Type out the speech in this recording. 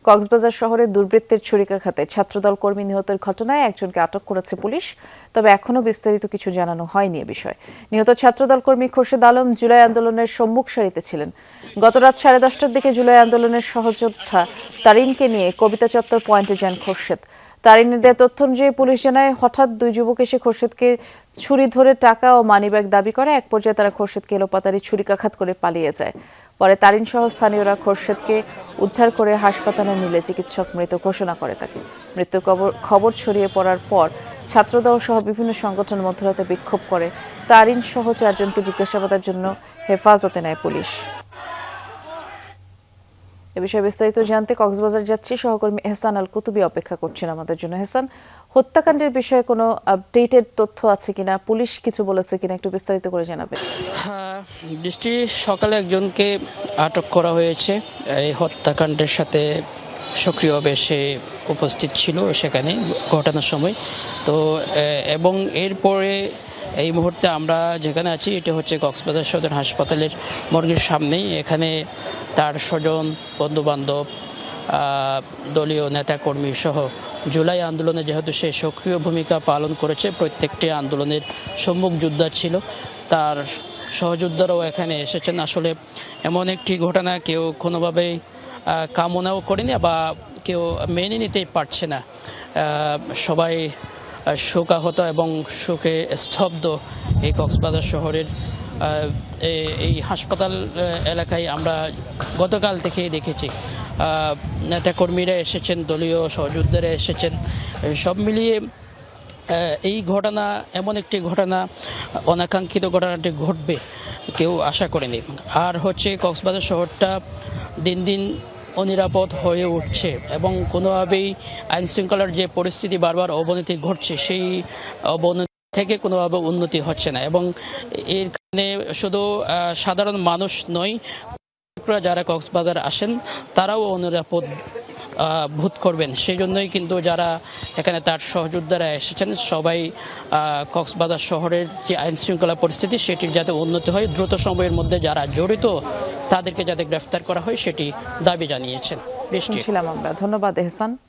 কক্সবাজার শহরে দুর্বৃত্তের ছুরিকাঘাতে ছাত্রদল কর্মী নিহতের ঘটনায় একজনকে আটক করেছে পুলিশ। তবে এখনো বিস্তারিত কিছু জানানো হয়নি এ বিষয়ে। নিহত ছাত্রদল কর্মী খোরশেদ আলম জুলাই আন্দোলনের সম্মুখ সারিতে ছিলেন। গত রাত 10:30টার দিকে জুলাই আন্দোলনের সহযোদ্ধা তারিনকে নিয়ে কবিতা চত্বর পয়েন্টে যান খোরশেদ। তারিনের দেয়া তথ্য অনুযায়ী পুলিশ জানায়, হঠাৎ দুই যুবক এসে খোরশেদকে ছুরি ধরে টাকা ও মানিব্যাগ দাবি করে। এক পর্যায়ে তারা খোরশেদকে এলোপাতাড়ি ছুরিকাঘাত করে পালিয়ে যায়। পরে তারিন সহ স্থানীয়রা খোরশেদকে উদ্ধার করে হাসপাতালে নিলে চিকিৎসক মৃত ঘোষণা করে তাকে। মৃত্যুর খবর ছড়িয়ে পড়ার পর ছাত্রদল সহ বিভিন্ন সংগঠন মধ্যরাতে বিক্ষোভ করে। তারিন সহ 4 জনকে জিজ্ঞাসাবাদের জন্য হেফাজতে নেয় পুলিশ। এ বিষয়ে বিস্তারিত জানতে কক্সবাজার যাচ্ছি, সহকর্মী এহসান আল কুতুবী অপেক্ষা করছেন আমাদের জন্য। এহসান, হত্যাকাণ্ডের বিষয়ে কোনো আপডেটেড তথ্য আছে কিনা, পুলিশ কিছু বলেছে কিনা, একটু বিস্তারিত করে জানাবে। হ্যাঁ, বৃষ্টি সকালে একজনকে আটক করা হয়েছে এই হত্যাকাণ্ডের সাথে সক্রিয়ভাবে সে উপস্থিত ছিল সেখানে ঘটনার সময়। তো এবং এরপরে এই মুহূর্তে আমরা যেখানে আছি এটা হচ্ছে কক্সবাজার সদর হাসপাতালের মর্গের সামনেই। এখানে তার স্বজন, বন্ধুবান্ধব, দলীয় নেতাকর্মী সহ জুলাই আন্দোলনে যেহেতু সে সক্রিয় ভূমিকা পালন করেছে, প্রত্যেকটি আন্দোলনের সম্মুখ যোদ্ধা ছিল, তার সহযোদ্ধারাও এখানে এসেছেন। আসলে এমন একটি ঘটনা কেউ কোনোভাবেই কামনাও করেনি বা কেউ মেনে নিতেই পারছে না। সবাই শোকাহত এবং শোকে স্তব্ধ এই কক্সবাজার শহরের এই হাসপাতাল এলাকায়। আমরা গতকাল থেকেই দেখেছি নেতাকর্মীরা এসেছেন, দলীয় সহযোদ্ধারা এসেছেন। সব মিলিয়ে এই ঘটনা এমন একটি ঘটনা, অনাকাঙ্ক্ষিত ঘটনাটি ঘটবে কেউ আশা করেনি। আর হচ্ছে কক্সবাজার শহরটা দিন দিন অনিরাপদ হয়ে উঠছে এবং কোনোভাবেই আইন শৃঙ্খলার যে পরিস্থিতি বারবার অবনতি ঘটছে, সেই অবনতি থেকে কোনোভাবে উন্নতি হচ্ছে না। এবং এর কারণে শুধু সাধারণ মানুষ নয়, যারা কক্সবাজার আসেন তারাও অনিরাপদ বোধ করবেন। সেই জন্যই কিন্তু যারা এখানে তার সহযোদ্ধারা এসেছেন সবাই কক্সবাজার শহরের যে আইন শৃঙ্খলা পরিস্থিতি সেটির যাতে উন্নতি হয়, দ্রুত সময়ের মধ্যে যারা জড়িত তাদেরকে যাতে গ্রেফতার করা হয় সেটি দাবি জানিয়েছেন। শুনছিলাম আমরা। ধন্যবাদ এহসান।